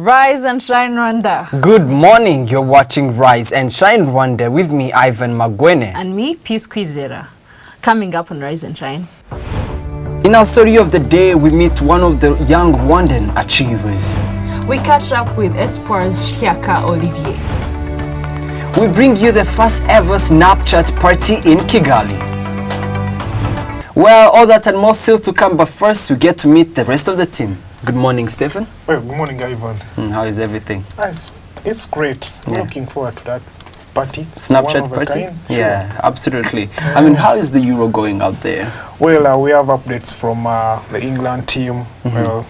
Rise and shine, Rwanda. Good morning. You're watching Rise and Shine Rwanda with me, Ivan Magwene. And me, Peace Kwizera. Coming up on Rise and Shine. In our story of the day, we meet one of the young Rwandan achievers. We catch up with Espoir's Shyaka Olivier. We bring you the first ever Snapchat party in Kigali. Well, all that and more still to come, but first we get to meet the rest of the team. Good morning, Stephen. Well, good morning, Ivan. How is everything? It's great. Yeah. Looking forward to that party. Snapchat party? Sure. Yeah, absolutely. I mean, how is the Euro going out there? Well, we have updates from the England team. Well,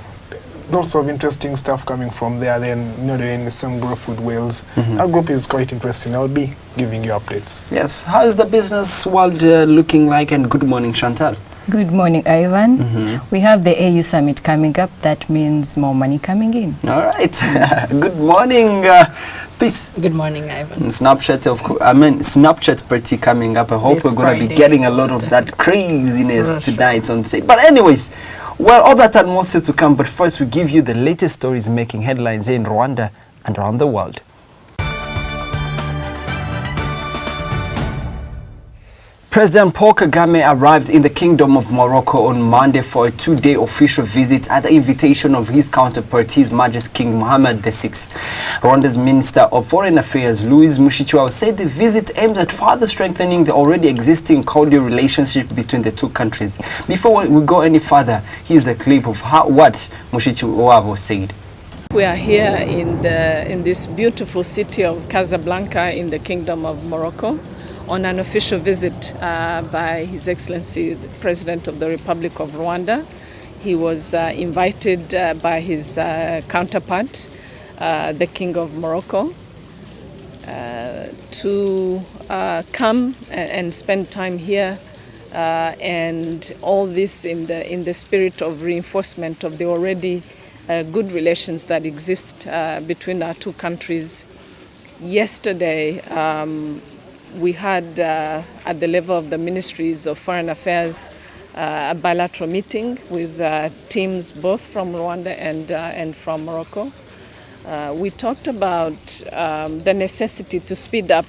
lots of interesting stuff coming from there. Then, they're in the same group with Wales. That group is quite interesting. I'll be giving you updates. Yes. How is the business world looking like? And good morning, Chantal. Good morning, Ivan. We have the AU Summit coming up. That means more money coming in. All right. Good morning, Peace. Good morning, Ivan. Snapchat party coming up. I hope This we're going to be Friday. getting a lot of that craziness tonight on set. But anyways, well, all that and more still to come. But first, we give you the latest stories making headlines in Rwanda and around the world. President Paul Kagame arrived in the Kingdom of Morocco on Monday for a two-day official visit at the invitation of his counterpart, His Majesty King Mohammed VI. Rwanda's Minister of Foreign Affairs, Louise Mushikiwabo, said the visit aimed at further strengthening the already existing cordial relationship between the two countries. Before we go any further, here's a clip of what Mushikiwabo said. We are here in this beautiful city of Casablanca in the Kingdom of Morocco on an official visit by His Excellency, the President of the Republic of Rwanda. He was invited by his counterpart, the King of Morocco, to come and spend time here, and all this in the spirit of reinforcement of the already good relations that exist between our two countries. Yesterday, we had, at the level of the Ministries of Foreign Affairs, a bilateral meeting with teams both from Rwanda and from Morocco. We talked about the necessity to speed up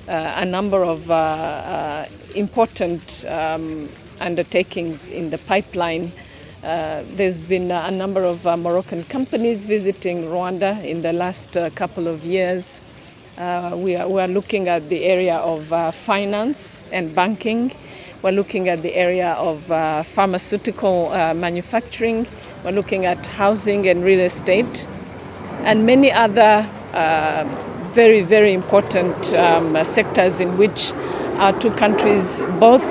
a number of important undertakings in the pipeline. There's been a number of Moroccan companies visiting Rwanda in the last couple of years. We are looking at the area of finance and banking. We're looking at the area of pharmaceutical manufacturing. We're looking at housing and real estate, and many other very, very important sectors in which our two countries, both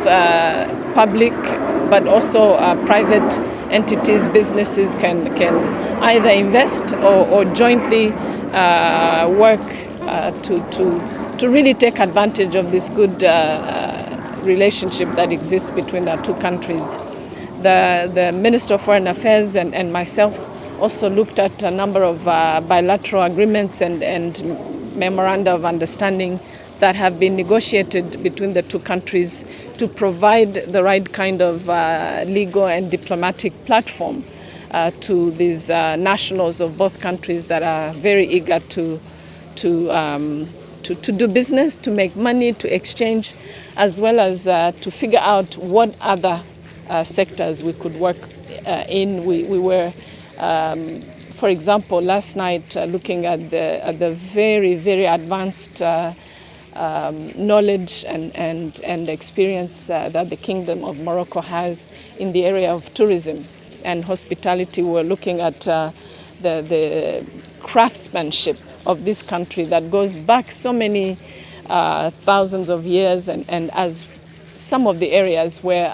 public but also private entities, businesses can either invest or jointly work to really take advantage of this good relationship that exists between our two countries. The Minister of Foreign Affairs and myself also looked at a number of bilateral agreements and memoranda of understanding that have been negotiated between the two countries to provide the right kind of legal and diplomatic platform to these nationals of both countries that are very eager to do business, to make money, to exchange, as well as to figure out what other sectors we could work in. We were, for example, last night looking at the very, very advanced knowledge and experience that the Kingdom of Morocco has in the area of tourism and hospitality. We're looking at the craftsmanship of this country that goes back so many thousands of years, and as some of the areas where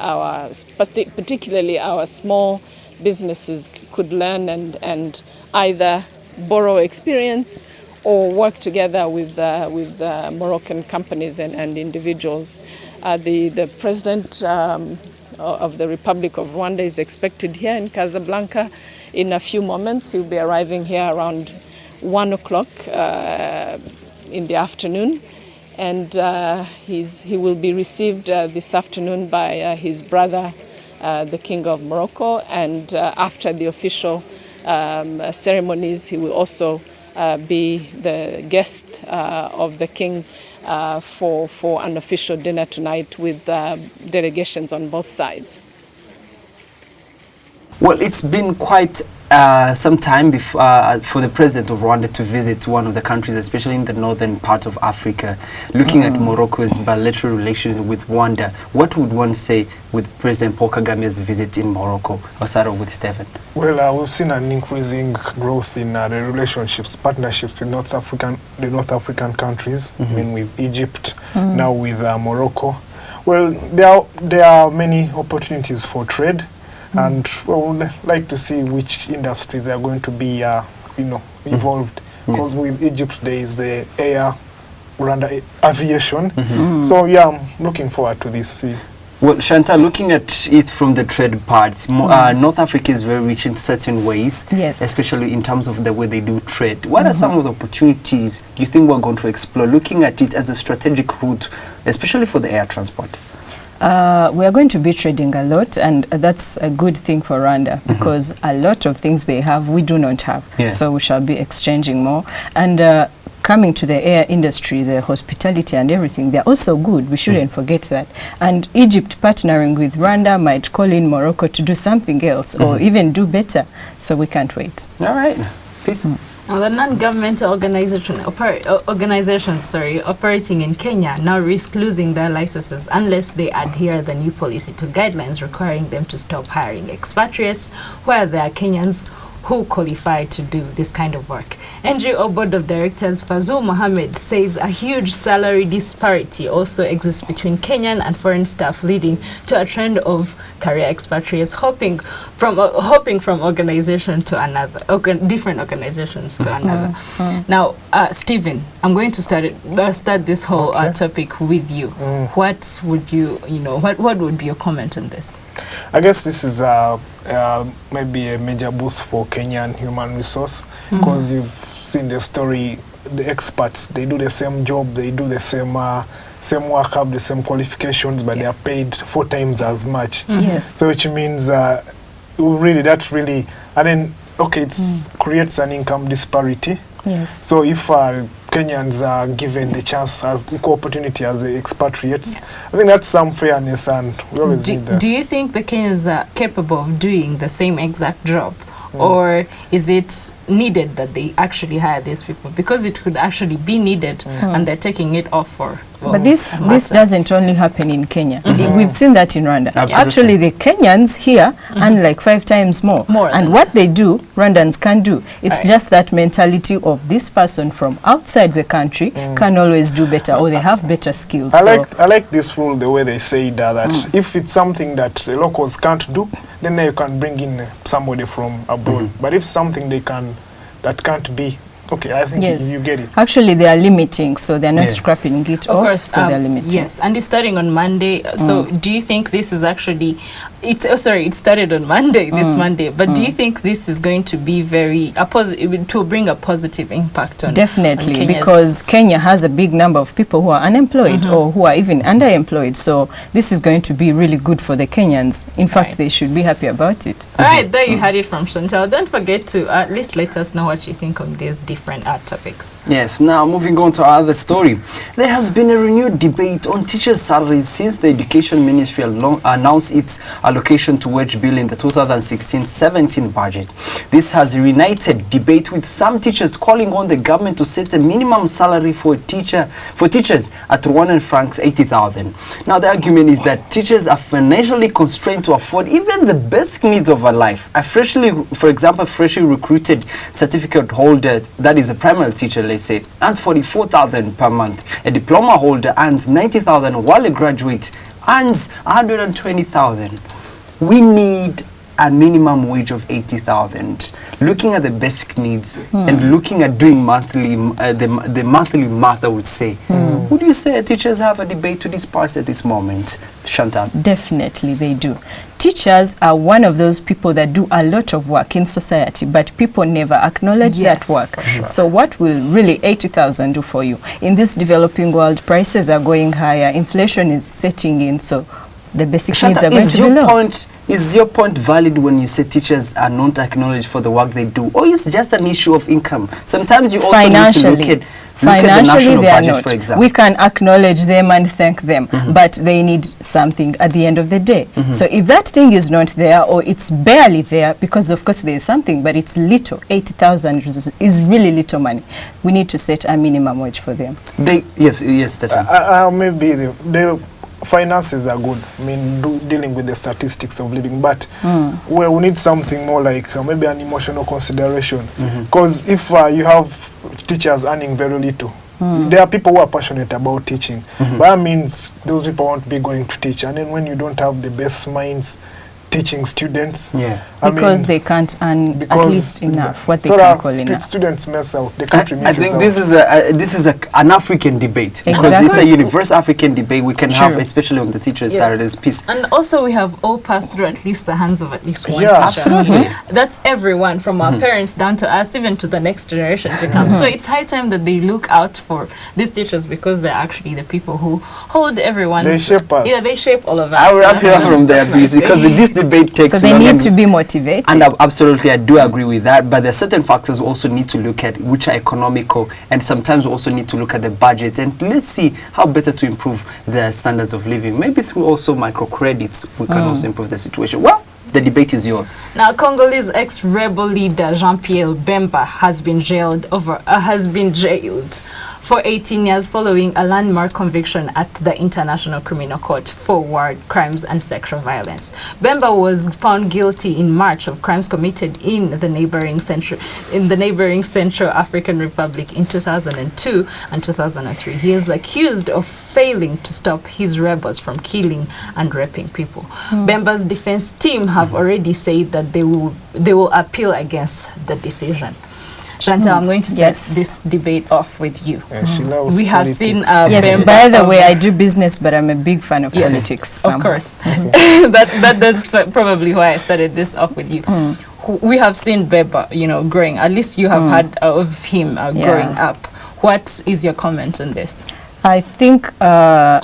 particularly our small businesses could learn and either borrow experience or work together with Moroccan companies and individuals. The President of the Republic of Rwanda is expected here in Casablanca in a few moments. He'll be arriving here around 1 o'clock in the afternoon, and he will be received this afternoon by his brother, the King of Morocco, and after the official ceremonies. He will also be the guest of the king for an official dinner tonight with delegations on both sides. Well, it's been quite some time for the president of Rwanda to visit one of the countries, especially in the northern part of Africa. Looking at Morocco's bilateral relations with Rwanda, what would one say with President Paul Kagame's visit in Morocco? I'll start off with Stephen. Well, we've seen an increasing growth in the relationships, partnerships with the North African countries. I mean, with Egypt, now with Morocco. Well, there are many opportunities for trade. And well, we'd like to see which industries are going to be, involved. Because with Egypt, there is the air, Rwanda aviation. So yeah, I'm looking forward to this. Well, Shanta, looking at it from the trade part, North Africa is very rich in certain ways, especially in terms of the way they do trade. What are some of the opportunities do you think we're going to explore, looking at it as a strategic route, especially for the air transport? We are going to be trading a lot, and that's a good thing for Rwanda because a lot of things they have we do not have. So we shall be exchanging more. And coming to the air industry, the hospitality and everything, they're also good. We shouldn't forget that. And Egypt partnering with Rwanda might call in Morocco to do something else or even do better. So we can't wait. All right. Peace. Now, the non-governmental organizations operating in Kenya now risk losing their licenses unless they adhere the new policy to guidelines requiring them to stop hiring expatriates where there are Kenyans who qualify to do this kind of work. NGO Board of Directors Fazul Mohammed says a huge salary disparity also exists between Kenyan and foreign staff, leading to a trend of career expatriates hopping from organization to another, different organizations to another. Now, Stephen, I'm going to start this whole topic with you. What would what would be your comment on this? I guess this is maybe a major boost for Kenyan human resource because you've seen the story, the experts, they do the same job, they do the same work, have the same qualifications, but they are paid 4 times as much. So which means and then, it creates an income disparity. So if Kenyans are given the chance as equal opportunity as the expatriates, I think that's some fairness, and we always need that. Do you think the Kenyans are capable of doing the same exact job? Or is it needed that they actually hire these people? Because it could actually be needed and they're taking it off for... But this doesn't only happen in Kenya. We've seen that in Rwanda. Actually, the Kenyans here earn like 5 times more. And what they do, Rwandans can do. It's just that mentality of this person from outside the country can always do better, or they have better skills. I like this rule, the way they say that if it's something that the locals can't do, then you can bring in somebody from abroad. But if something that can't be, I think you get it. Actually, they are limiting, so they're not scrapping it off. Of course, so they're limiting. Yes, and it's starting on Monday. So do you think this is actually... it started on Monday, this Monday. But do you think this is going to be to bring a positive impact on... Definitely, on because Kenya has a big number of people who are unemployed or who are even underemployed. So this is going to be really good for the Kenyans. In fact, they should be happy about it. All right, there you had it from Chantal. Don't forget to at least let us know what you think on these different topics. Yes, now moving on to our other story. There has been a renewed debate on teachers' salaries since the Education Ministry announced its allocation to wage bill in the 2016-17 budget. This has reignited debate, with some teachers calling on the government to set a minimum salary for teachers at Rwandan francs 80,000. Now the argument is that teachers are financially constrained to afford even the basic needs of a life. For example, freshly recruited certificate holder, that is a primary teacher, let's say, earns 44,000 per month. A diploma holder earns 90,000, while a graduate earns 120,000. We need a minimum wage of 80,000. Looking at the basic needs and looking at doing monthly, the monthly math, I would say. Would you say teachers have a debate to discuss at this moment, Chantal? Definitely, they do. Teachers are one of those people that do a lot of work in society, but people never acknowledge that work. So what will really 80,000 do for you? In this developing world, prices are going higher, inflation is setting in, so the basic Shyaka, needs are going to be low. Is your point valid when you say teachers are not acknowledged for the work they do, or is it just an issue of income? Sometimes you also need to look at the national they are budget, not. for example. We can acknowledge them and thank them, but they need something at the end of the day. So if that thing is not there, or it's barely there, because of course there is something, but it's little, 80,000 is really little money. We need to set a minimum wage for them. Yes, definitely. Maybe the finances are good. I mean, dealing with the statistics of living, but where we need something more like maybe an emotional consideration. Because if you have teachers earning very little, there are people who are passionate about teaching, but that means those people won't be going to teach. And then when you don't have the best minds teaching students, because they can't earn at least enough, what they so can call enough. Students mess out, the country I misses think out. this is an African debate, because it's a universe African debate we can have, especially on the teachers' side of this piece. And also we have all passed through at least the hands of at least one teacher. Absolutely. That's everyone, from our parents down to us, even to the next generation to come. So it's high time that they look out for these teachers, because they're actually the people who hold everyone's... They shape us. Yeah, they shape all of us. I will wrap you up from there, please, because this debate takes So they long, need to be motivated. and absolutely, I do agree with that. But there are certain factors we also need to look at, which are economical, and sometimes we also need to look at the budget, and let's see how better to improve their standards of living. Maybe through also microcredits, we can also improve the situation. Well, the debate is yours. Now, Congolese ex-rebel leader Jean-Pierre Bemba has been jailed for 18 years following a landmark conviction at the International Criminal Court for war crimes and sexual violence. Bemba was found guilty in March of crimes committed in the neighboring Central African Republic in 2002 and 2003. He is accused of failing to stop his rebels from killing and raping people. Bemba's defense team have already said that they will appeal against the decision. Chantal, I'm going to start this debate off with you. We have seen Bemba. By the way, I do business, but I'm a big fan of politics. Somehow. Of course. That's probably why I started this off with you. We have seen Bemba, growing. At least you have heard of him growing up. What is your comment on this? I think the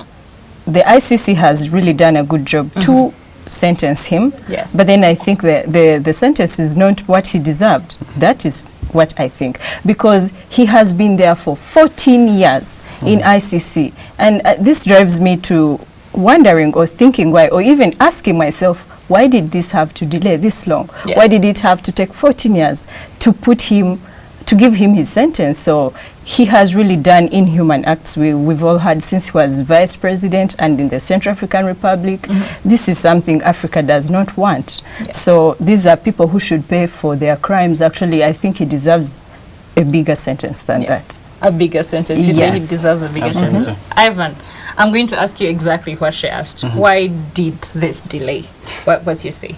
ICC has really done a good job to sentence him. Yes. But then I think the sentence is not what he deserved. That is what I think, because he has been there for 14 years in ICC, and this drives me to wondering or thinking why, or even asking myself, why did this have to delay this long? Yes. Why did it have to take 14 years to give him his sentence? So he has really done inhuman acts. We've all had since he was vice president and in the Central African Republic. This is something Africa does not want. Yes. So these are people who should pay for their crimes. Actually, I think he deserves a bigger sentence than that. A bigger sentence. You say he deserves a bigger sentence. Ivan, I'm going to ask you exactly what she asked. Why did this delay? What you say?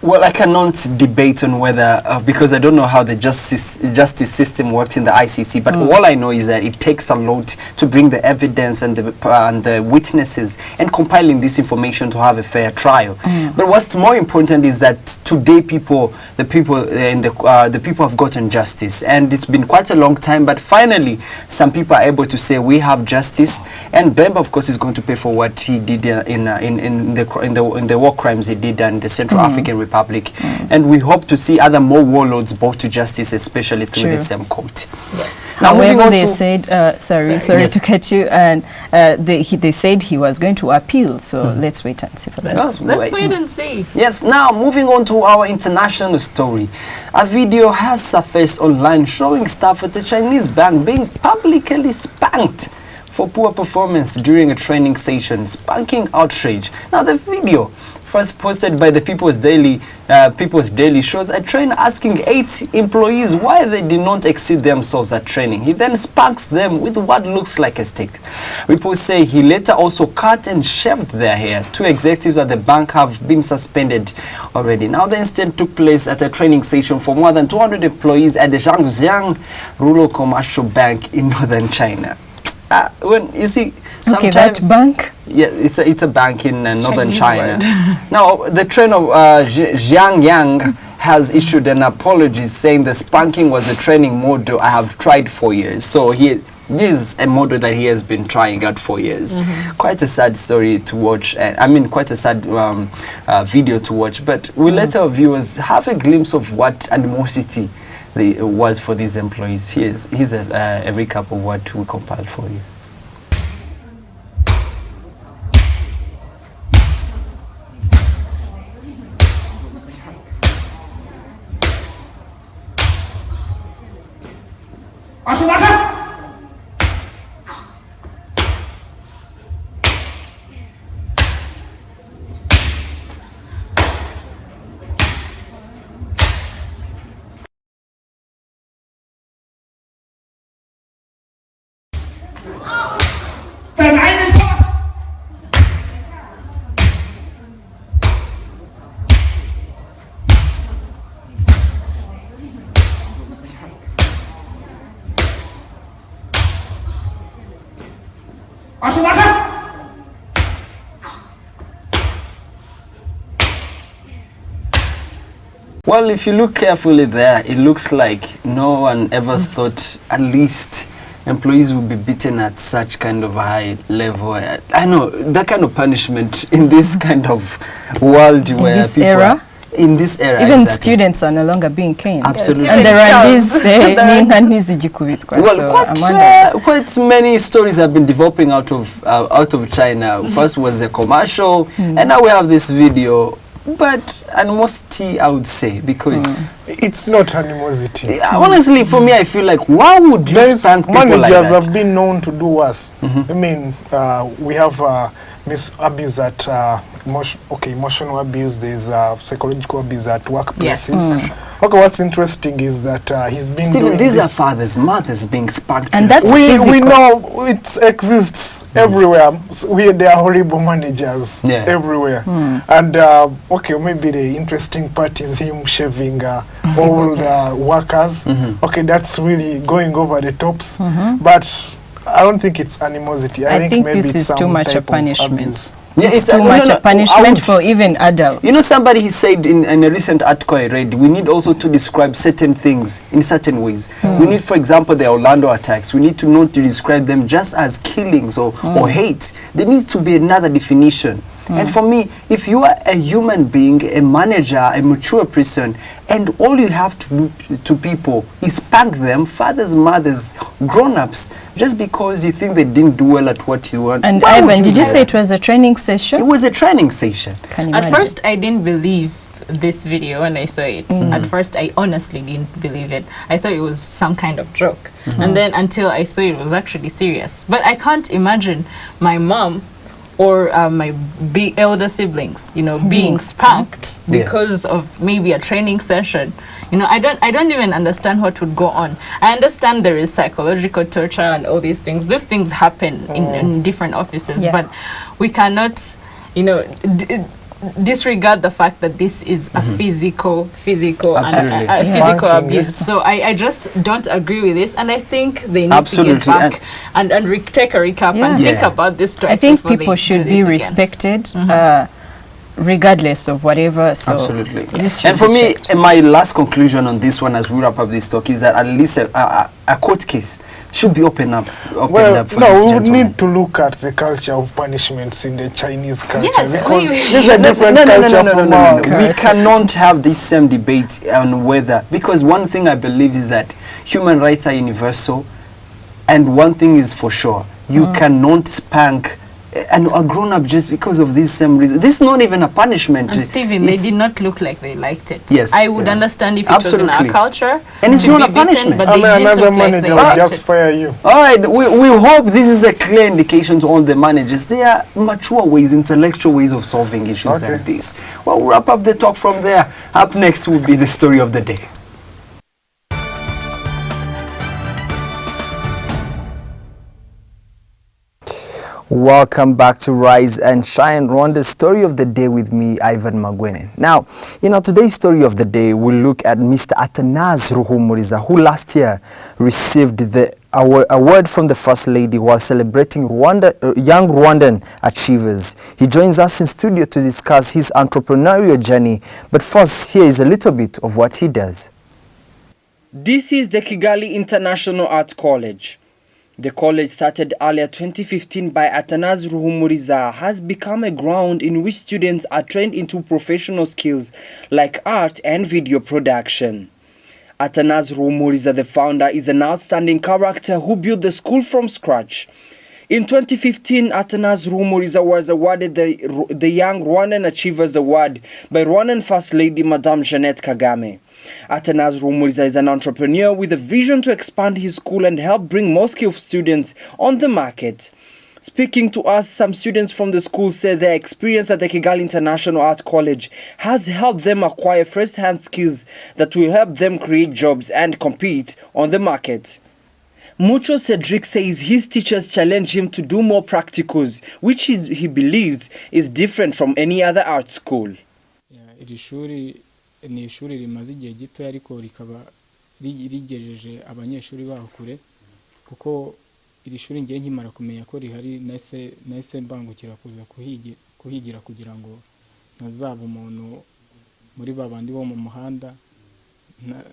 Well, I cannot debate on whether, because I don't know how the justice system works in the ICC, but all I know is that it takes a lot to bring the evidence and the witnesses and compiling this information to have a fair trial. But what's more important is that today the people have gotten justice, and it's been quite a long time, but finally some people are able to say we have justice, and Bemba, of course, is going to pay for what he did in the war crimes he did in the Central African Republic, and we hope to see more warlords brought to justice, especially through the same court. Yes. However, they said, sorry to cut you, and they said he was going to appeal, so let's wait and see for that. Let's wait and see. Yes, now moving on to our international story. A video has surfaced online showing staff at a Chinese bank being publicly spanked for poor performance during a training session, spanking outrage. Now the video, first posted by the People's Daily, shows a trainer asking 8 employees why they did not exceed themselves at training. He then spanks them with what looks like a stick. Reports say he later also cut and shaved their hair. 2 executives at the bank have been suspended already. Now the incident took place at a training session for more than 200 employees at the Zhangjiang Rural Commercial Bank in northern China. When you see, sometimes that bank, it's a bank in northern China. Now the trainer Zhang Yang has issued an apology saying the spanking was a training model I have tried for years. So he this is a model that he has been trying out for years. Quite a sad story to watch. I mean, quite a sad video to watch. But we'll let our viewers have a glimpse of what animosity was for these employees. Here's a recap of what we compiled for you. Well, if you look carefully there, it looks like no one ever thought at least employees would be beaten at such kind of a high level. I know that kind of punishment in this kind of world where this people era? In this era, even exactly. Students are no longer being caned. Absolutely. And there are these well, quite many stories have been developing out of China. First was a commercial, and now we have this video. But animosity, I would say, because it's not animosity. Honestly, for me, I feel like, why would you spank people like that? Managers have been known to do worse. I mean, we have abuse at emotional abuse. There's psychological abuse at workplaces. Okay, what's interesting is that he's been doing these this. are fathers, mothers being spanked. And that's we know it exists everywhere. There are horrible managers everywhere. And okay, maybe the interesting part is him shaving all the workers. Okay, that's really going over the tops. But I don't think it's animosity. I think maybe this is it's too much a type of punishment. abuse. Yeah, it's too much a punishment for even adults. You know, somebody he said in a recent article I read, we need also to describe certain things in certain ways. We need, for example, the Orlando attacks. We need to not to describe them just as killings or hate. There needs to be another definition. And for me, if you are a human being, a manager, a mature person, and all you have to do to people is spank them, fathers, mothers, grown-ups, just because you think they didn't do well at what you want. And Ivan, did you say it was a training session? It was a training session. At first, I didn't believe this video when I saw it. At first, I honestly didn't believe it. I thought it was some kind of joke. And then until I saw it was actually serious. But I can't imagine my mom or my elder siblings, you know, being spanked because of maybe a training session. You know, I don't even understand what would go on. I understand there is psychological torture and all these things. These things happen in different offices, but we cannot, you know, disregard the fact that this is a physical abuse. So I just don't agree with this, and I think they need to get back and take a recap and think about this twice. I think people should be respected regardless of whatever. So absolutely. And for me, my last conclusion on this one as we wrap up this talk is that at least a court case should be opened up for this we need to look at the culture of punishments in the Chinese culture. Yes, because this is a different culture from ours. We cannot have this same debate on whether, because one thing I believe is that human rights are universal, and one thing is for sure, you cannot spank and a grown-up just because of this same reason. This is not even a punishment. And Stephen, they did not look like they liked it. Yes. I would understand if it was in our culture. And it's not a punishment. But they didn't look like they liked just fire you. All right, we hope this is a clear indication to all the managers. There are mature ways, intellectual ways of solving issues like this. Well, we'll wrap up the talk from there. Up next will be the story of the day. Welcome back to Rise and Shine, Rwanda's story of the day with me, Ivan Magwene. Now, today's story of the day, we'll look at Mr. Atanaz Ruhumuriza, who last year received the award from the First Lady while celebrating young Rwandan achievers. He joins us in studio to discuss his entrepreneurial journey, but first, here is a little bit of what he does. This is the Kigali International Art College. The college, started earlier 2015 by Atanaz has become a ground in which students are trained into professional skills like art and video production. Atanaz, the founder, is an outstanding character who built the school from scratch. In 2015, Atanaz was awarded the Young Rwandan Achievers Award by Rwandan First Lady Madame Jeannette Kagame. Atanaz is an entrepreneur with a vision to expand his school and help bring more skilled students on the market. Speaking to us, some students from the school said their experience at the Kigali International Art College has helped them acquire first-hand skills that will help them create jobs and compete on the market. Mucho Cedric says his teachers challenge him to do more practicals, which he believes is different from any other art school. Iri shuri ni ishuri rimaze igihe gito ariko rikaba rigejeje abanyeshuri baho kure kuko iri shuri ngiye nkimara kumenya ko rihari nahise mbangukira kuza kuhigira kugira ngo nazaba umuntu muri babandi bo mu muhanda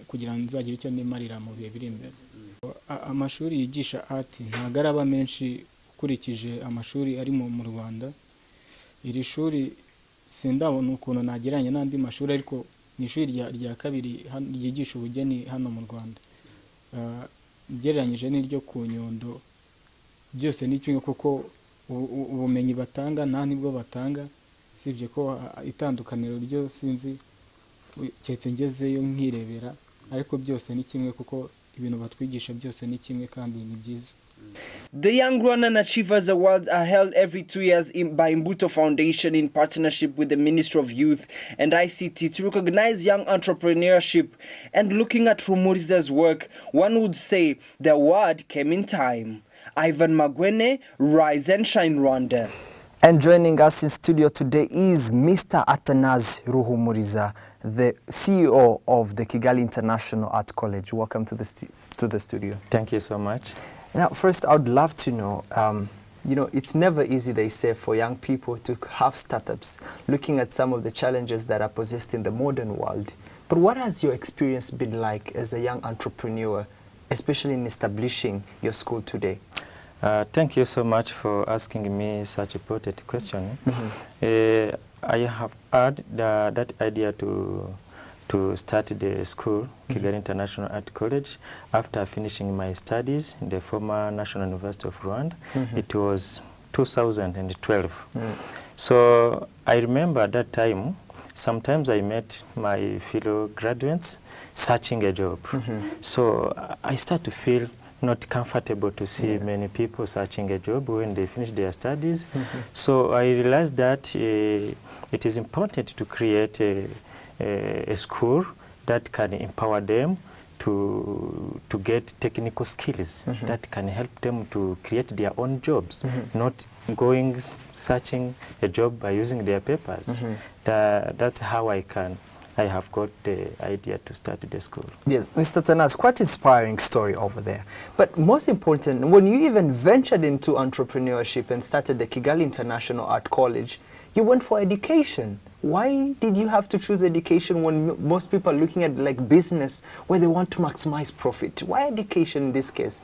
kugira ngo nzagire icyo nimarira mu bihe biri imbere. Amashuri yigisha art ntago araba menshi ukurikije amashuri ari mu Rwanda. Iri shuri sindabona ukuntu nageranya n'andi mashuri ariko ni ishuri rya kabiri ryigisha ubugeni hano mu Rwanda. Gereranyije n'iryo ku Nyundo byose ni kimwe kuko ubumenyi batanga nta nibwo batanga, sibye ko itandukaniro ryo sinzi cyetse ngezeyo nkirebera, ariko byose ni kimwe kuko ibintu batwigisha byose ni kimwe kandi ni byiza. The Young Rwandan Achievers Awards are held every 2 years by Mbuto Foundation in partnership with the Ministry of Youth and ICT to recognize young entrepreneurship. And looking at Rumuriza's work, one would say the award came in time. Ivan Magwene, Rise and Shine Rwanda. And joining us in studio today is Mr. Atanaz Ruhumuriza, the CEO of the Kigali International Art College. Welcome to the studio. Thank you so much. Now, first, I would love to know, it's never easy, they say, for young people to have startups, looking at some of the challenges that are possessed in the modern world. But what has your experience been like as a young entrepreneur, especially in establishing your school today? Thank you so much for asking me such a important question. I have had that idea to start the school, Kigali International Art College, after finishing my studies in the former National University of Rwanda. It was 2012. So I remember at that time, sometimes I met my fellow graduates searching a job. So I start to feel not comfortable to see many people searching a job when they finish their studies. So I realized that it is important to create a school that can empower them to get technical skills that can help them to create their own jobs, not going searching a job by using their papers. That's how I have got the idea to start the school. Yes, Mr. Atanaz, quite inspiring story over there. But most important, when you even ventured into entrepreneurship and started the Kigali International Art College, you went for education. Why did you have to choose education when most people are looking at like business where they want to maximize profit? Why education in this case?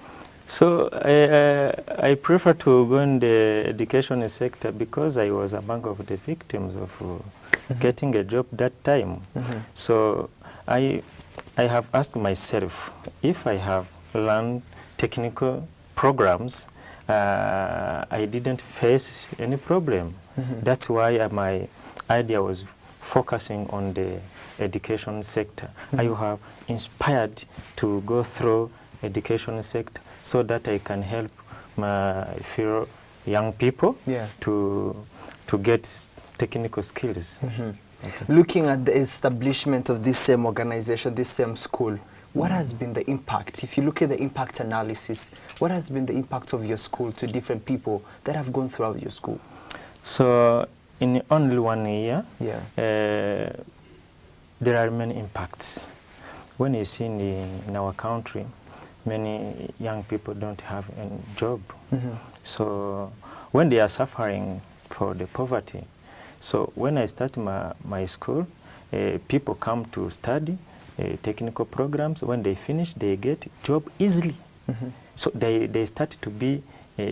So I prefer to go in the education sector because I was among of the victims of getting a job that time. So I have asked myself, if I have learned technical programs, I didn't face any problem. That's why my idea was focusing on the education sector. I have inspired to go through education sector so that I can help my fellow young people to get technical skills. Looking at the establishment of this same organization, this same school, what has been the impact? If you look at the impact analysis, what has been the impact of your school to different people that have gone throughout your school? So in only 1 year, there are many impacts. When you see in our country, many young people don't have a job. So when they are suffering for the poverty, so when I start my school, people come to study technical programs. When they finish, they get job easily. So they start to be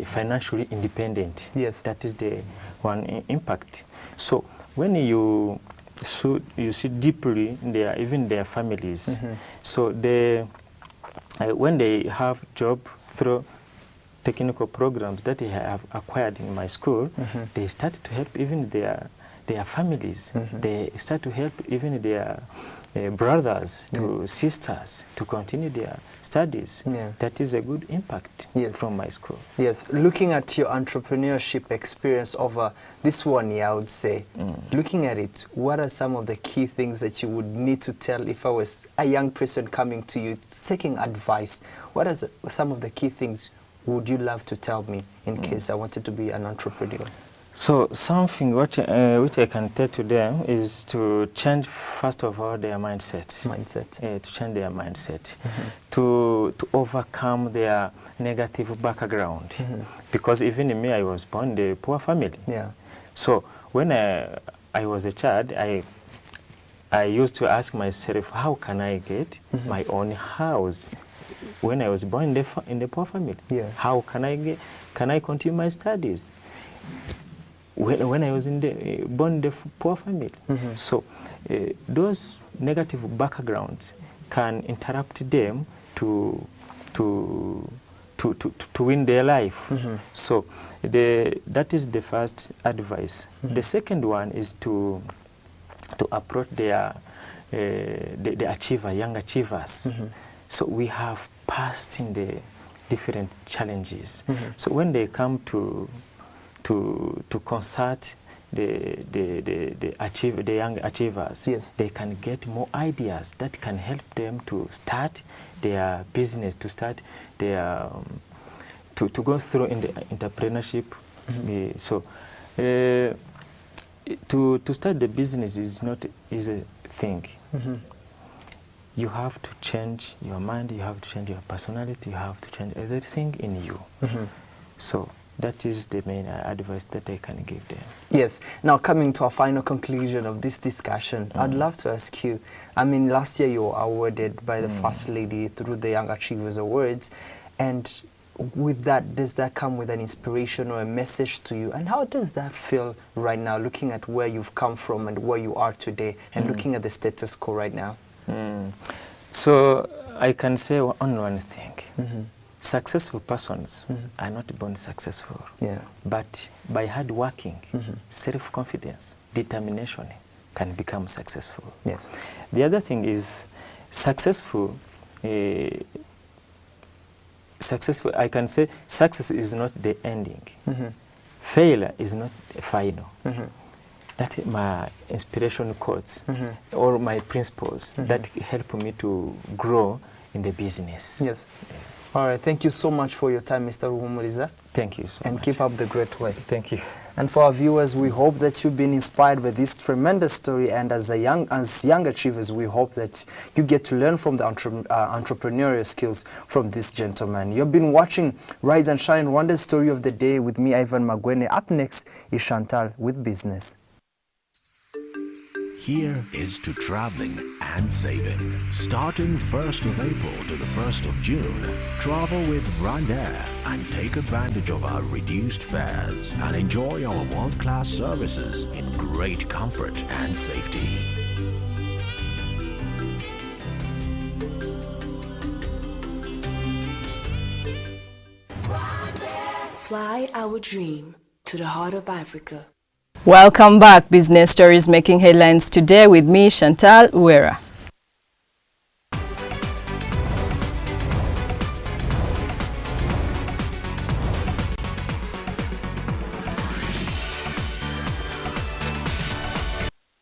financially independent. Yes. That is the one impact. So when you see deeply even their families, so when they have job through technical programs that they have acquired in my school, they start to help even their families. They start to help even their brothers to sisters to continue their studies. That is a good impact from my school. Yes, looking at your entrepreneurship experience over this 1 year, I would say, looking at it, what are some of the key things that you would need to tell if I was a young person coming to you seeking advice? What are some of the key things would you love to tell me in case I wanted to be an entrepreneur? So something which I can tell to them is to change, first of all, their mindset. To change their mindset. To overcome their negative background. Because even me, I was born in a poor family. So when I was a child, I used to ask myself, how can I get my own house? When I was born in the poor family, how can I continue my studies? When I was born in the poor family. So those negative backgrounds can interrupt them to win their life. So that is the first advice. The second one is to approach the young achievers. So we have passed in the different challenges. So when they come to consult the young achievers, they can get more ideas that can help them to start their business, to start their to go through in the entrepreneurship. So to start the business is not easy thing. You have to change your mind, you have to change your personality, you have to change everything in you. So that is the main advice that I can give them. Yes. Now, coming to a final conclusion of this discussion, I'd love to ask you, I mean, last year you were awarded by the First Lady through the Young Achievers Awards, and with that, does that come with an inspiration or a message to you? And how does that feel right now, looking at where you've come from and where you are today, and looking at the status quo right now? So I can say only one thing. Successful persons are not born successful, but by hard working, self-confidence, determination can become successful. Yes. The other thing is successful, I can say success is not the ending. Failure is not final. That is my inspiration quotes or my principles that help me to grow in the business. Yes. All right, thank you so much for your time, Mr. Ruhumuriza. Thank you so much. And keep up the great work. Thank you. And for our viewers, we hope that you've been inspired by this tremendous story, and as young achievers, we hope that you get to learn from the entrepreneurial skills from this gentleman. You've been watching Rise and Shine, Rwanda's Story of the Day with me, Ivan Magwene. Up next is Chantal with Business. Here is to traveling and saving. Starting 1st of April to the 1st of June, travel with Rwanda and take advantage of our reduced fares and enjoy our world-class services in great comfort and safety. Fly our dream to the heart of Africa. Welcome back. Business Stories making headlines today with me, Chantal Uwera.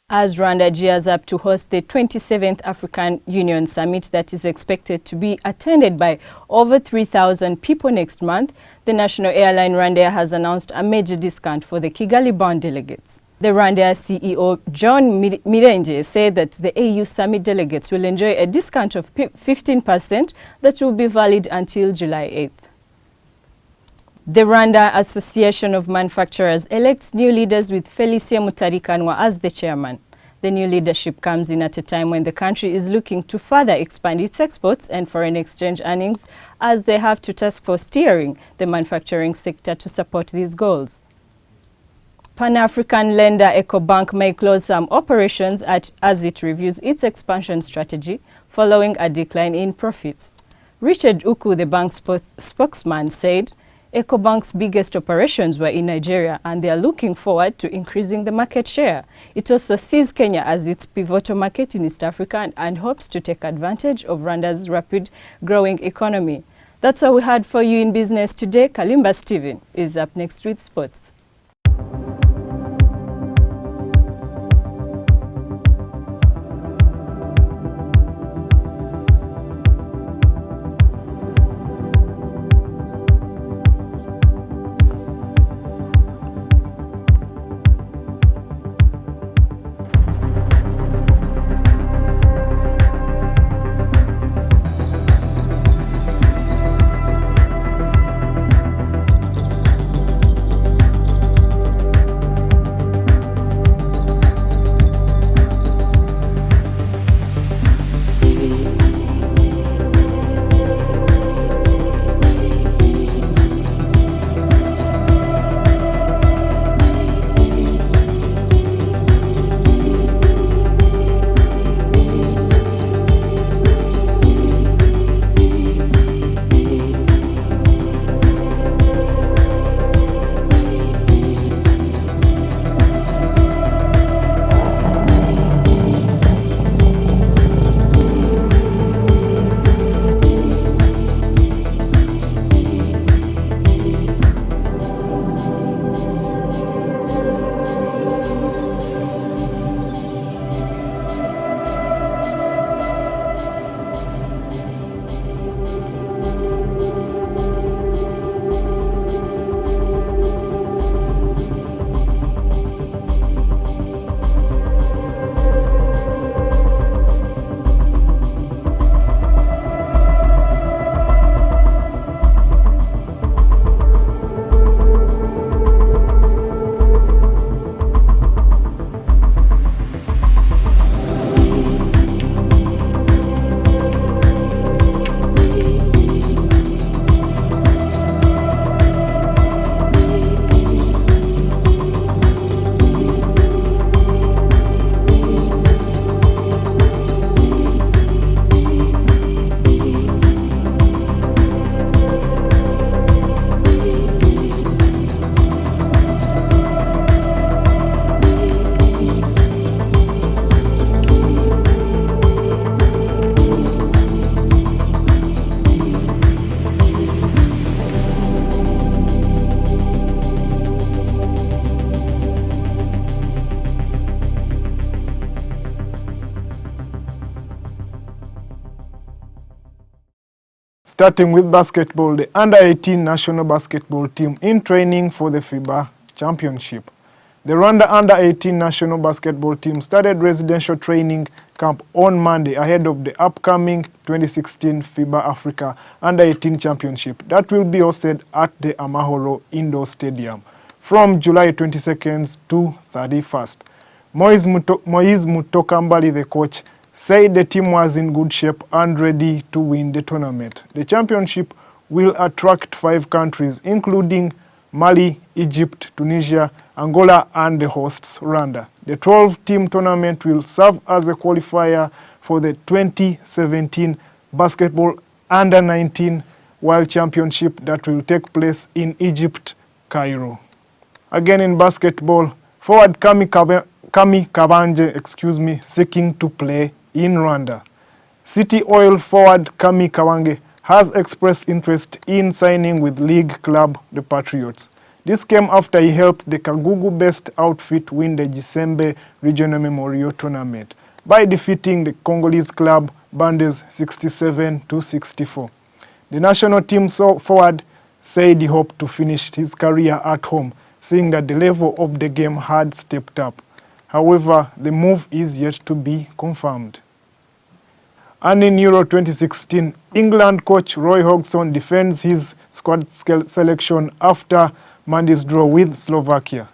As Rwanda gears up to host the 27th African Union Summit that is expected to be attended by over 3,000 people next month, the national airline Rwanda has announced a major discount for the Kigali-bound delegates. The Rwanda CEO John Mirenje said that the AU Summit delegates will enjoy a discount of 15% that will be valid until July 8th. The Rwanda Association of Manufacturers elects new leaders with Felicie Mutarikanwa as the chairman. The new leadership comes in at a time when the country is looking to further expand its exports and foreign exchange earnings as they have to task force steering the manufacturing sector to support these goals. Pan-African lender EcoBank may close some operations as it reviews its expansion strategy following a decline in profits. Richard Uku, the bank's spokesman, said EcoBank's biggest operations were in Nigeria and they are looking forward to increasing the market share. It also sees Kenya as its pivotal market in East Africa and hopes to take advantage of Rwanda's rapid growing economy. That's all we had for you in business today. Kalimba Steven is up next with sports. Starting with basketball, the under-18 national basketball team in training for the FIBA Championship. The Rwanda under-18 national basketball team started residential training camp on Monday ahead of the upcoming 2016 FIBA Africa Under-18 Championship that will be hosted at the Amahoro Indoor Stadium from July 22nd to 31st. Moise Mutokambali, the coach, said the team was in good shape and ready to win the tournament. The championship will attract 5 countries, including Mali, Egypt, Tunisia, Angola, and the hosts, Rwanda. The 12-team tournament will serve as a qualifier for the 2017 Basketball Under-19 World Championship that will take place in Egypt, Cairo. Again in basketball, forward Kami Kabanje, seeking to play in Rwanda. City Oil forward Kami Kawange has expressed interest in signing with league club the Patriots. This came after he helped the Kagugu-based outfit win the Gisembe Regional Memorial Tournament by defeating the Congolese club Bandes 67-64. The national team forward said he hoped to finish his career at home, seeing that the level of the game had stepped up. However, the move is yet to be confirmed. And in Euro 2016, England coach Roy Hodgson defends his squad selection after Monday's draw with Slovakia.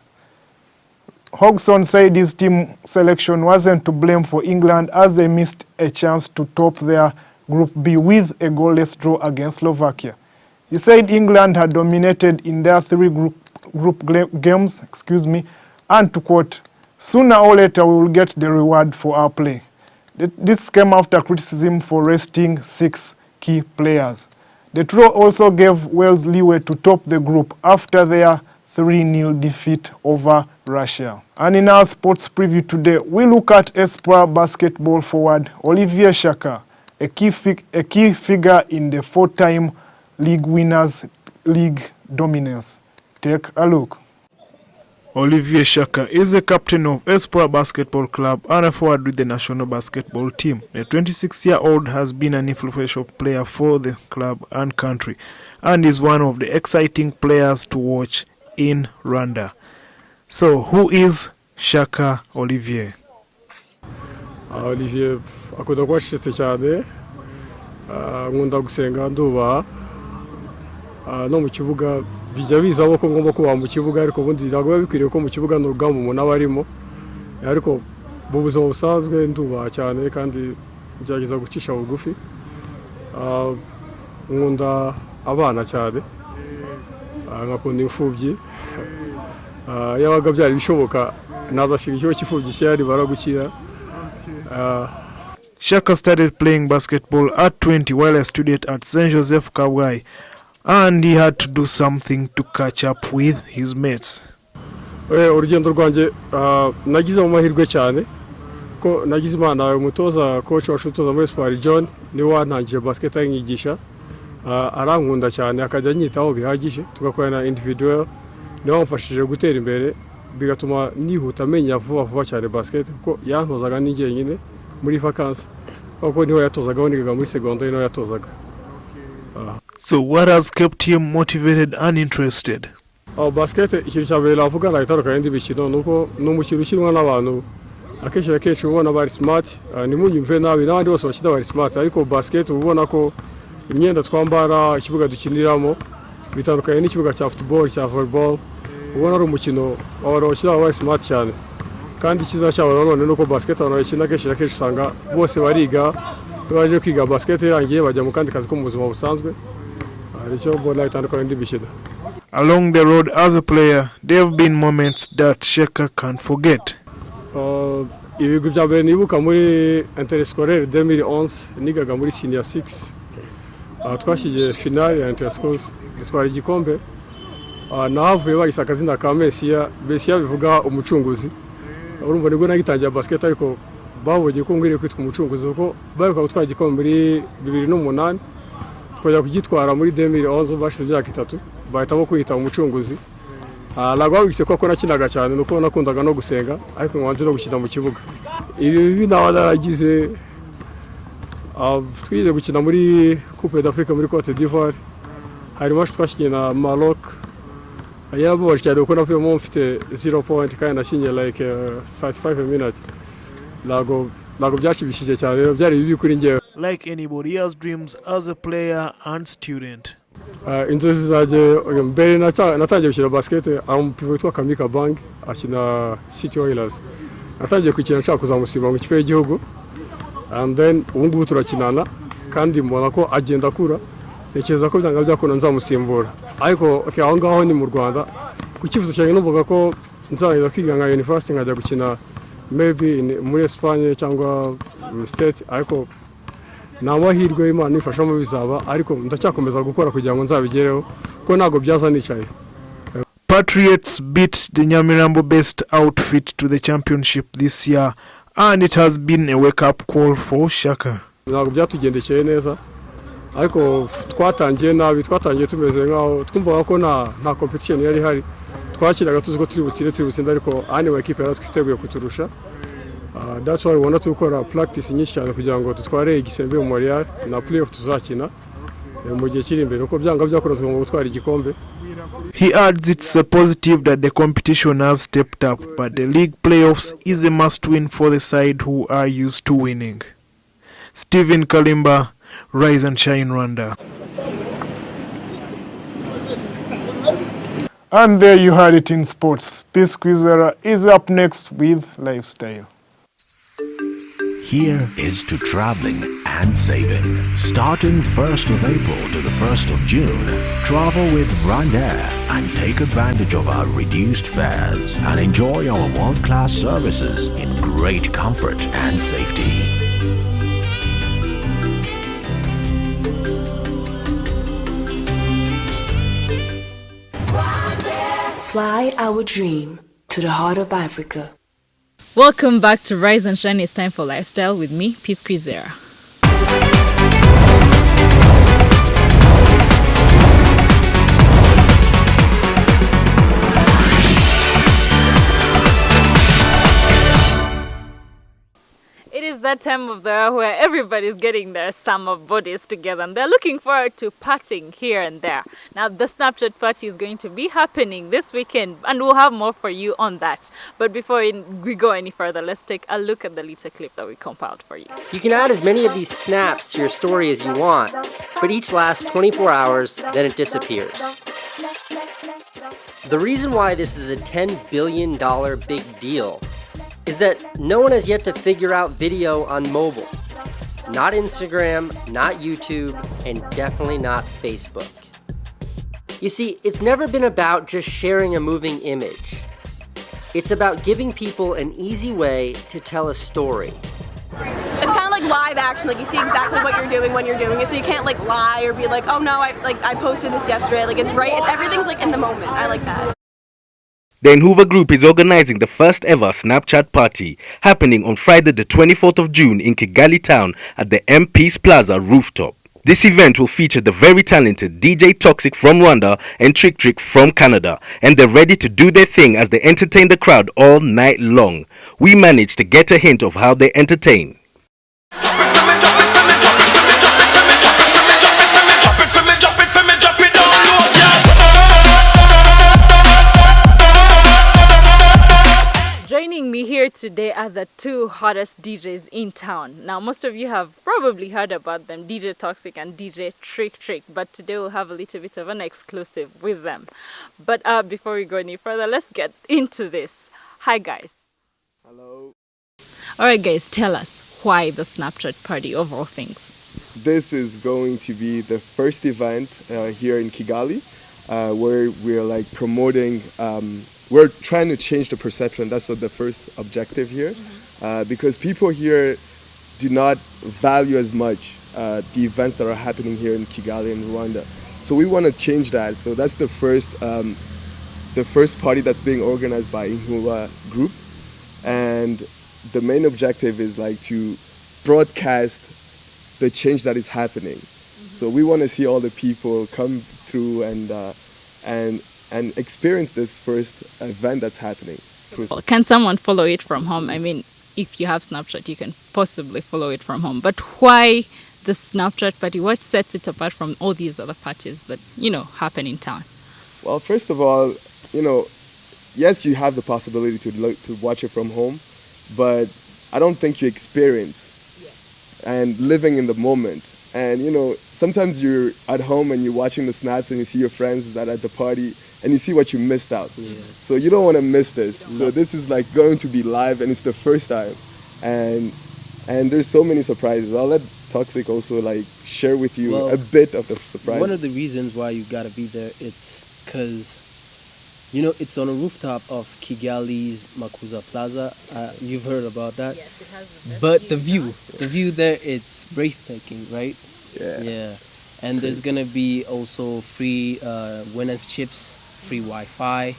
Hodgson said his team selection wasn't to blame for England as they missed a chance to top their Group B with a goalless draw against Slovakia. He said England had dominated in their three group games, and to quote, "Sooner or later we will get the reward for our play." This came after criticism for resting 6 key players. The draw also gave Wales leeway to top the group after their 3-0 defeat over Russia. And in our sports preview today, we look at Espoir basketball forward Olivier Shyaka, a key figure in the 4-time league winners' league dominance. Take a look. Olivier Shyaka is the captain of Espoir Basketball Club and a forward with the national basketball team. The 26-year-old has been an influential player for the club and country and is one of the exciting players to watch in Rwanda. So, who is Shyaka Olivier? Olivier akunda kuba acecetse cyane, nkunda gusenga ndubaha, no mu kibuga bijya bizamo ko ngomba kuba mu kibuga, ariko ubundi ntabwo biba bikwiriye ko mu kibuga n'urugamba umuntu aba arimo, ariko mu buzima busanzwe ndubaha cyane kandi ngerageza gucisha bugufi. Nkunda abana cyane, nkakunda imfubyi, yabaga byari bishoboka nazashyira ikigo cy'imfubyi cyari baragukira. Shyaka started playing basketball at 20 while a student at St. Joseph Kabgayi, and he had to do something to catch up with his mates. Urugendo rwanjye nagize mu mahirwe cyane ko nagize imana umutoza coach washutoza muri Espoir John ni wantangiye basket anyigisha, arankunda cyane akajya anyitaho bihagije, tugakorana individual, ni wamfashije gutera imbere bigatuma nihuta menya vuba cyane basket kuko yantozaga n'ingiye nyine muri vacances kuko niho yatozaga nigaga muri secondaire niho yatozaga. So what has kept him motivated and interested? Basket ikintu cyabere navuga nahitandukanye n'indi mikino nuko n'umukino ukinwa n'abantu akenshi ubona bari smart, nimunyumve nabi n'abandi bose bakina bari smart, ariko basket ubona ko imyenda twambara, ikibuga dukiniramo bitandukanye n'ikibuga cya football cya volleyball, ubona ari umukino abantu bakina bari smart cyane, kandi ikiza cyabo none nuko basket abantu bakina kenshi usanga bose bariga, baje kwiga basket yangiye bajya mu kandi kazi ko mu buzima busanzwe. Along the road as a player, there have been moments that Shyaka can't forget. Ibigo bya mbere nibuka muri interscolaire 2011 nigaga muri senior 6, twashyigiye finale ya interscolaire dutwara igikombe, nahavuye bahise akazina ka Mesiya bivuga umucunguzi. Urumva nibwo nagitangiye basket, ariko babonye ko ngwiriye kwitwa umucunguzi kuko baruka gutwara igikombe muri 2008, twajya kugitwara muri 2011 bashize imyaka 3 bahitamo kwita umucunguzi. Nagwabigise ko nakinaga cyane nuko nakundaga no gusenga, ariko nwanze no gukina mu kibuga. Ibi naragize twize gukina muri Coupe d'Afrique muri Cote d'Ivoire, hari match twashinye na Maroc, yababaje cyane kuko navuyemo mfite 0 point kandi nashinye like 35 minutes. Ntabwo byashibishije cyane, byari bibi kuri njye. Like anybody else dreams as a player and student. Inzozi zanjye mbere natangiye gukina basket, umupivo witwa Kamika Bang akina City Oilers. Natangiye gukina nshaka kuzamusimba mu kipe y'igihugu, and then ubu turakinana kandi mbona ko agenda akura, ntekereza ko byanga byakona nzamusimbura, ariko aho ngaho ni mu Rwanda. Ku kivuzo cyane numvaga ko nzajya kwiga nka university nkajya gukina maybe muri Espagne cyangwa state, ariko nta mahirwe Imana ifashamo bizaba, ariko ndacyakomeza gukora kugira ngo nzabigereho ko ntago byaza nicaye. Patriots beat the Nyamirambo-based outfit to the championship this year, and it has been a wake-up call for Shyaka. Ntago byatugendekeye neza, ariko twatangiye nabi, twatangiye tumeze nkaho twumvaga ko nta competition yari hari, twakiraga tuzi ko turi butsinda, ariko ane equipe yaratwiteguye kuturusha. That's why we want to gukora practice nyinshi cyane kugira ngo tutware igisembe mu Montreal na playoff tuzakina mu gihe kiri imbere, uko byanga byakora tugomba gutwara igikombe. He adds it's a positive that the competition has stepped up, but the league playoffs is a must-win for the side who are used to winning. Stephen Kalimba, Rise and Shine Rwanda. And there you had it in sports. Peace Quizera is up next with Lifestyle. Here is to traveling and saving. Starting 1st of April to the 1st of June, travel with Rwanda and take advantage of our reduced fares and enjoy our world-class services in great comfort and safety. Fly our dream to the heart of Africa. Welcome back to Rise and Shine. It's time for Lifestyle with me, Peace Quizera. It is that time of the year where everybody's getting their summer bodies together and they're looking forward to partying here and there. Now, the Snapchat party is going to be happening this weekend and we'll have more for you on that. But before we go any further, let's take a look at the little clip that we compiled for you. You can add as many of these snaps to your story as you want, but each lasts 24 hours, then it disappears. The reason why this is a $10 billion big deal is that no one has yet to figure out video on mobile. Not Instagram, not YouTube, and definitely not Facebook. You see, it's never been about just sharing a moving image. It's about giving people an easy way to tell a story. It's kind of like live action, like you see exactly what you're doing when you're doing it, so you can't like lie or be like, oh no, I posted this yesterday, like it's right, everything's like in the moment. I like that. The Enhoover Group is organizing the first ever Snapchat party, happening on Friday the 24th of June in Kigali town at the MP's Plaza rooftop. This event will feature the very talented DJ Toxic from Rwanda and Trick Trick from Canada, and they're ready to do their thing as they entertain the crowd all night long. We managed to get a hint of how they entertain. Joining me here today are the two hottest DJs in town. Now, most of you have probably heard about them, DJ Toxic and DJ Trick Trick, but today we'll have a little bit of an exclusive with them. But before we go any further, let's get into this. Hi, guys. Hello. All right, guys, tell us why the Snapchat party of all things. This is going to be the first event here in Kigali where we're like promoting we're trying to change the perception. That's the first objective here, because people here do not value as much the events that are happening here in Kigali and Rwanda. So we want to change that. So that's the first party that's being organized by Enhoover Group, and the main objective is like to broadcast the change that is happening. So we want to see all the people come through and experience this first event that's happening. Can someone follow it from home? I mean, if you have Snapchat, you can possibly follow it from home. But why the Snapchat party? What sets it apart from all these other parties that, happen in town? Well, first of all, yes, you have the possibility to watch it from home, but I don't think you experience and living in the moment. And, sometimes you're at home and you're watching the snaps and you see your friends that are at the party and you see what you missed out. Yeah. So you don't want to miss this. So this is like going to be live and it's the first time. And there's so many surprises. I'll let Toxic also like share with you a bit of the surprise. One of the reasons why you got to be there, it's because, it's on a rooftop of Kigali's Makuza Plaza. You've heard about that. Yes, it has. But the view there, it's breathtaking, right? Yeah. And there's going to be also free winners chips, free Wi-Fi.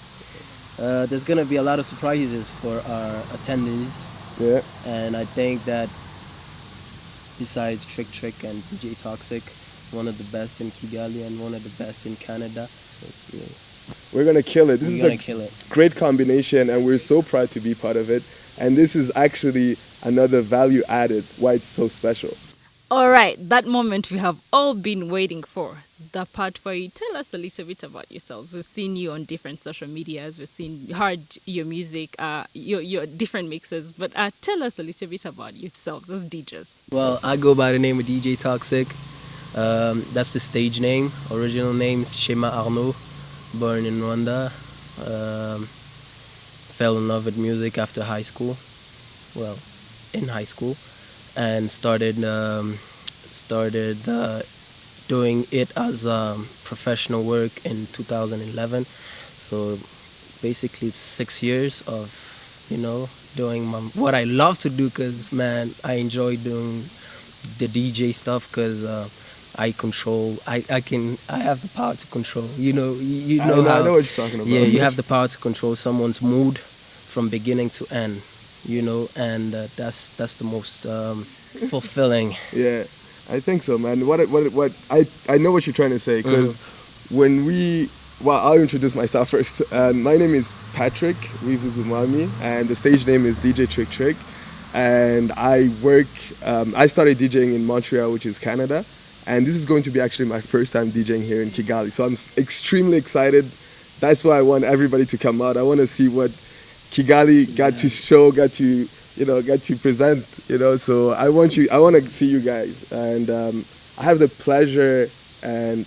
There's going to be a lot of surprises for our attendees. Yeah. And I think that besides Trick Trick and DJ Toxic, one of the best in Kigali and one of the best in Canada. We're going to kill it. This is a great combination and we're so proud to be part of it. And this is actually another value added why it's so special. All right, that moment we have all been waiting for. The part where you tell us a little bit about yourselves. We've seen you on different social medias. We've heard your music, your different mixes. But tell us a little bit about yourselves as DJs. Well, I go by the name of DJ Toxic. That's the stage name. Original name is Shema Arnaud. Born in Rwanda. Fell in love with music after high school. Well, in high school. and started doing it as professional work in 2011. So basically it's 6 years of, you know, doing what I love to do, because man, I enjoy doing the DJ stuff, because I have the power to control, you know, I know what you're talking about. Yeah, you have the power to control someone's mood from beginning to end, you know, and that's the most fulfilling. Yeah, I think so, man. What I know what you're trying to say, because I'll introduce myself first. My name is Patrick Wivuzumami, and the stage name is DJ Trick Trick. And I started DJing in Montreal, which is Canada. And this is going to be actually my first time DJing here in Kigali. So I'm extremely excited. That's why I want everybody to come out. I want to see what Kigali got to show, got to present, you know. So I want to see you guys. And I have the pleasure and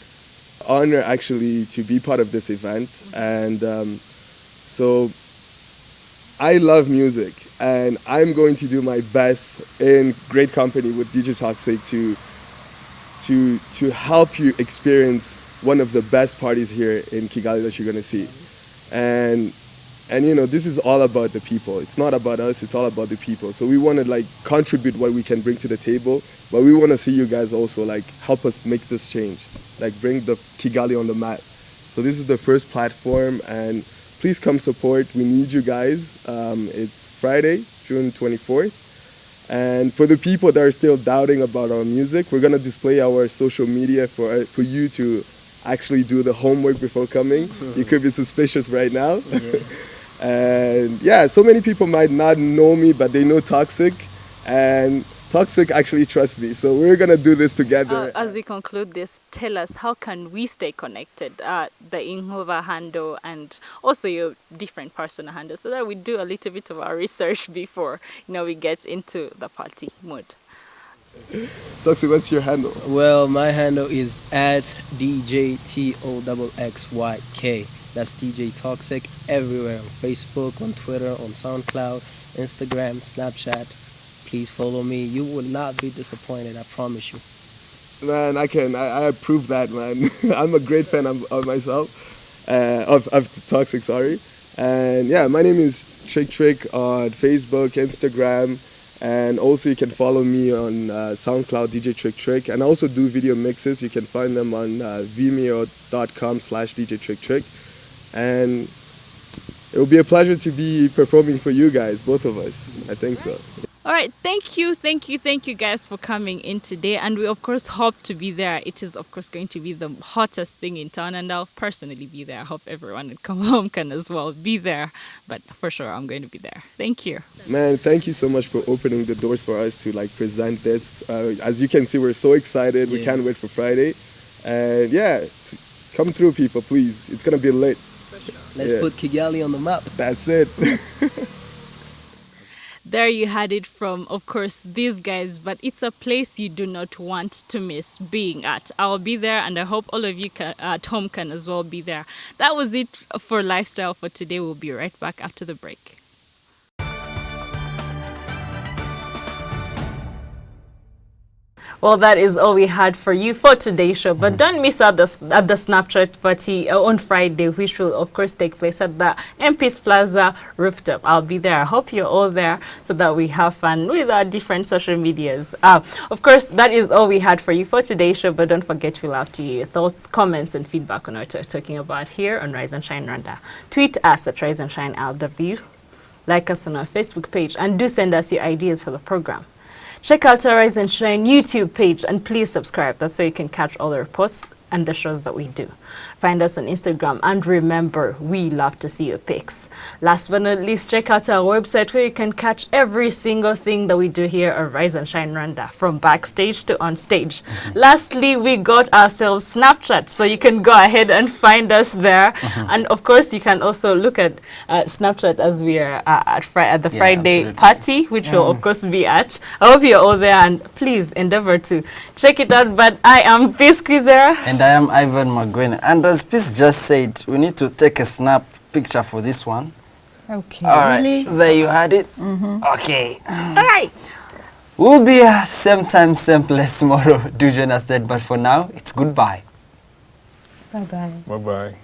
honor actually to be part of this event. And so I love music, and I'm going to do my best in great company with DJ Toxic to help you experience one of the best parties here in Kigali that you're going to see. And you know, this is all about the people. It's not about us, it's all about the people. So we want to like contribute what we can bring to the table, but we want to see you guys also like help us make this change, like bring the Kigali on the map. So this is the first platform, and please come support. We need you guys. It's Friday, June 24th. And for the people that are still doubting about our music, we're going to display our social media for you to actually do the homework before coming. You could be suspicious right now. Yeah. And yeah, so many people might not know me, but they know Toxic. And Toxic actually trusts me. So we're going to do this together. As we conclude this, tell us, how can we stay connected? The Inhova handle and also your different personal handles, so that we do a little bit of our research before, you know, we get into the party mood. Toxic, what's your handle? Well, my handle is @DJTOXXYK. That's DJ Toxic everywhere, on Facebook, on Twitter, on SoundCloud, Instagram, Snapchat. Please follow me. You will not be disappointed, I promise you. Man, I approve that, man. I'm a great fan of myself, of Toxic, sorry. And yeah, my name is Trick Trick on Facebook, Instagram, and also you can follow me on SoundCloud, DJ Trick Trick. And I also do video mixes. You can find them on vimeo.com/DJ Trick Trick. And it will be a pleasure to be performing for you guys, both of us. I think so. All right, thank you guys for coming in today, and we of course hope to be there. It is of course going to be the hottest thing in town, and I'll personally be there. I hope everyone at Come Home can as well be there, but for sure I'm going to be there. Thank you. Man, thank you so much for opening the doors for us to like present this. As you can see, we're so excited. Yeah. We can't wait for Friday. And yeah, come through, people, please. It's going to be lit. Let's put Kigali on the map. That's it. There you had it from, of course, these guys, but it's a place you do not want to miss being at. I'll be there, and I hope all of you at home can as well be there. That was it for Lifestyle for today. We'll be right back after the break. Well, that is all we had for you for today's show. But don't miss out the Snapchat party on Friday, which will, of course, take place at the MP's Plaza rooftop. I'll be there. I hope you're all there so that we have fun with our different social medias. Of course, that is all we had for you for today's show. But don't forget, we love to hear your thoughts, comments, and feedback on what we're talking about here on Rise and Shine Rwanda. Tweet us at Rise and Shine LW. Like us on our Facebook page, and do send us your ideas for the program. Check out our Rise and Shine YouTube page, and please subscribe. That's so you can catch all the reports and the shows that we do. Find us on Instagram, and remember, we love to see your pics. Last but not least, check out our website where you can catch every single thing that we do here at Rise and Shine Rwanda, from backstage to on stage. Lastly, we got ourselves Snapchat, so you can go ahead and find us there. And of course, you can also look at Snapchat as we are at the Friday party, which will of course be at. I hope you're all there, and please endeavor to check it out. But I am Peace Squeezer. And I am Ivan Magwene. And as Peace just said, we need to take a snap picture for this one. Okay. All right. There you had it. Okay. All right. We'll be here same time, same place tomorrow. Do join us then. But for now, it's goodbye. Bye-bye. Bye-bye.